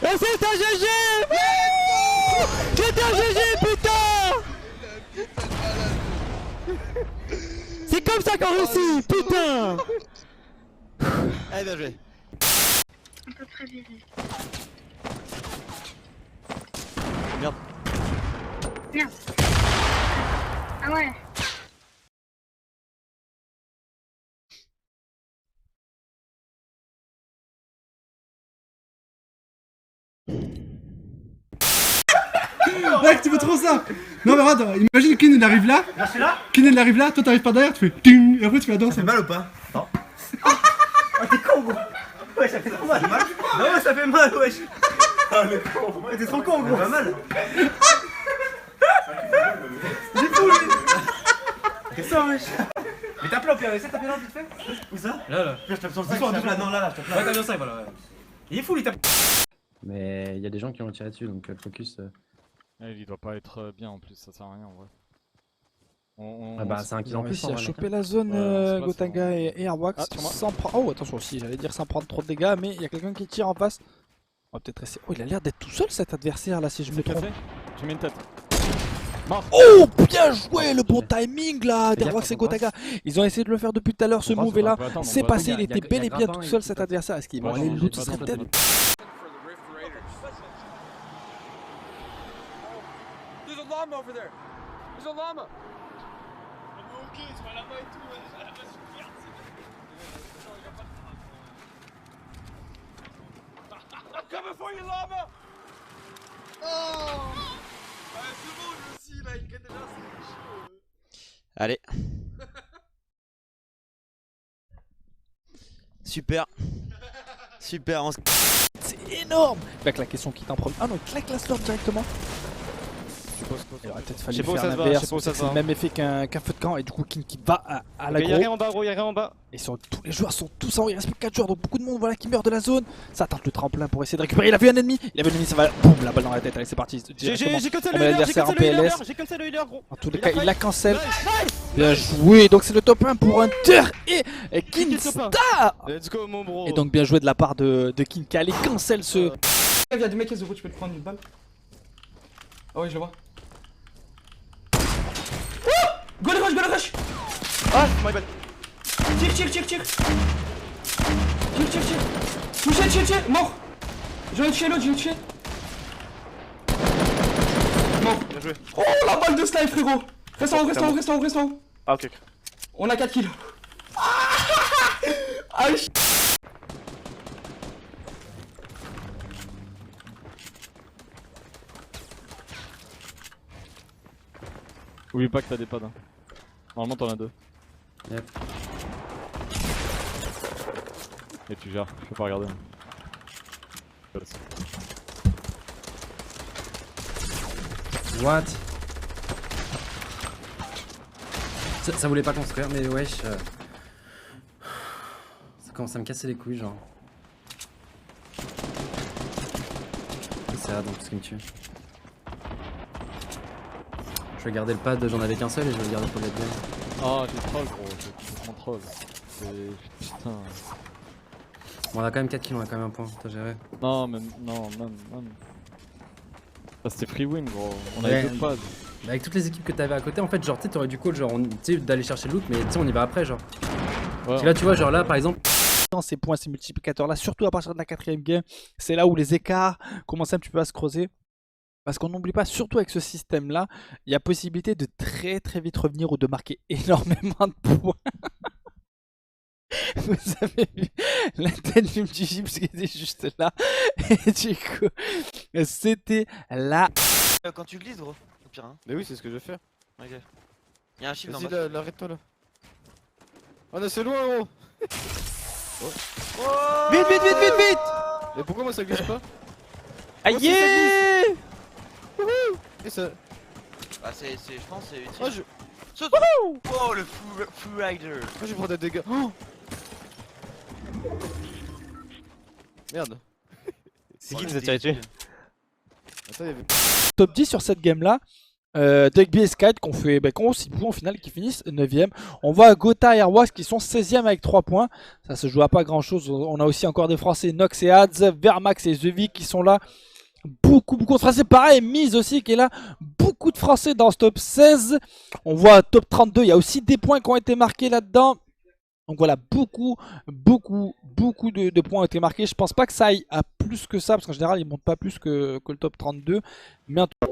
Et c'est un GG. C'est un GG, putain. C'est comme ça qu'on réussit, putain. Allez, bien joué. Un peu prévisé. Merde. Merde. Ah ouais. Mec, tu veux trop ça? Non mais regarde, imagine Kin il arrive là. Là, c'est là. Kin il arrive là, toi t'arrives par derrière, tu fais ting, et après tu fais la danse. Ça fait mal ou pas? Non. Ah t'es con gros. Ouais ça fait trop mal. Non ouais ça fait mal wesh. Ah le con. Ouais t'es trop con gros. Ça fait mal. Il est fou lui. Qu'est-ce que ça wesh? Mais tape là au pire, essaie de taper là vite fait. Où ça? Là. Je tape sur le 5. Non là, je tape là. Ouais tape sur le 5 voilà. Il est fou il tape. Mais il y a des gens qui ont tiré dessus donc le focus. Il doit pas être bien en plus, ça sert à rien en vrai. Ah bah c'est un kill en plus. Il a chopé la zone Gotaga et Airwax sans prendre. Oh attention aussi, j'allais dire sans prendre trop de dégâts, mais il y a quelqu'un qui tire en face. On va peut-être essayer. Oh il a l'air d'être tout seul cet adversaire là si je me trompe. Tu mets une tête. Oh bien joué, le bon timing là d'Airwax et Gotaga. Ils ont essayé de le faire depuis tout à l'heure ce move là. C'est passé, il était bel et bien tout seul cet adversaire. Est-ce qu'ils vont aller loot serait peut-être. There's a llama over there. There's a llama. I'm coming for you, llama. Oh. C'est bon, lui aussi, là, il connaît déjà, c'est chaud. Allez. Super. Super. C'est énorme. Il va claquer son kit en premier. Ah non, il claque la slurp directement. Il aurait peut-être fallu faire l'inverse, c'est le même effet qu'un feu de camp et du coup King qui va à la Y'a rien en bas gros, y'a rien en bas. Et tous les joueurs sont tous en haut, il reste plus que 4 joueurs donc beaucoup de monde voilà qui meurt de la zone. Ça tente le tremplin pour essayer de récupérer, il a vu un ennemi, ça va, boum, la balle dans la tête, allez c'est parti. J'ai cancel le healer, j'ai cancel le healer gros. En tous les cas il la cancel. Bien joué, donc c'est le top 1 pour Hunter et Kinstar. Let's go mon bro. Et donc bien joué de la part de King qui allait cancel ce... Il y a des mecs à Zoro, tu peux te prendre une balle. Ah ouais je le vois. Go le rush. Ah my bad. Tire. Touché, mort. J'ai un tué l'autre, Mort. Bien joué. Oh la balle de snipe frérot. Reste en haut. Ah ok. On a 4 kills. Ah Oublie pas que t'as des pads hein. Normalement t'en as 2. Yep. Et tu gères, je peux pas regarder. What? Ça voulait pas construire mais wesh. Ça commence à me casser les couilles genre. C'est ça donc ce qui me tue. Je vais garder le pad, j'en avais qu'un seul et je vais le garder pour le game. Oh t'es troll gros, t'es vraiment troll. Putain. Bon on a quand même 4 kills, on a quand même un point, t'as géré. Non mais non. Ça c'était free win gros, on avait deux pads. Avec toutes les équipes que t'avais à côté en fait genre tu sais t'aurais du call genre d'aller chercher le loot mais tu sais on y va après genre. Ouais, là tu vois genre là par exemple. Ces points, ces multiplicateurs là, surtout à partir de la 4ème game, c'est là où les écarts commencent un petit peu à se creuser. Parce qu'on n'oublie pas, surtout avec ce système-là, il y a possibilité de très vite revenir ou de marquer énormément de points. Vous avez vu la tête du petit Gips qui était juste là. Et du coup, c'était là. Quand tu glisses gros, au pire hein. Mais oui c'est ce que je vais faire. Ok. Y'a un chiffre dans Vas-y l'arrête-toi là. Oh non c'est loin gros. Oh Vite Mais pourquoi moi ça glisse pas? Aïe. Et ça... Bah je pense c'est utile. Oh je... Saute. Oh le fou rider. Moi je prends des dégâts. Oh merde. C'est qui qui nous a tiré dessus? Attends, il y avait... Top 10 sur cette game là. Degby et Sky qui ont fait qui ont 6 points au final, qui finissent 9ème. On voit Gotha et Airwax qui sont 16ème avec 3 points. Ça se joue à pas grand chose. On a aussi encore des Français, Nox et Ads, Vermax et Zevic qui sont là. Beaucoup de Français, pareil, Mise aussi qui est là. Beaucoup de Français dans ce top 16. On voit top 32, il y a aussi des points qui ont été marqués là-dedans. Donc voilà, beaucoup de points ont été marqués. Je pense pas que ça aille à plus que ça, parce qu'en général, ils montent pas plus que le top 32. Mais en tout cas...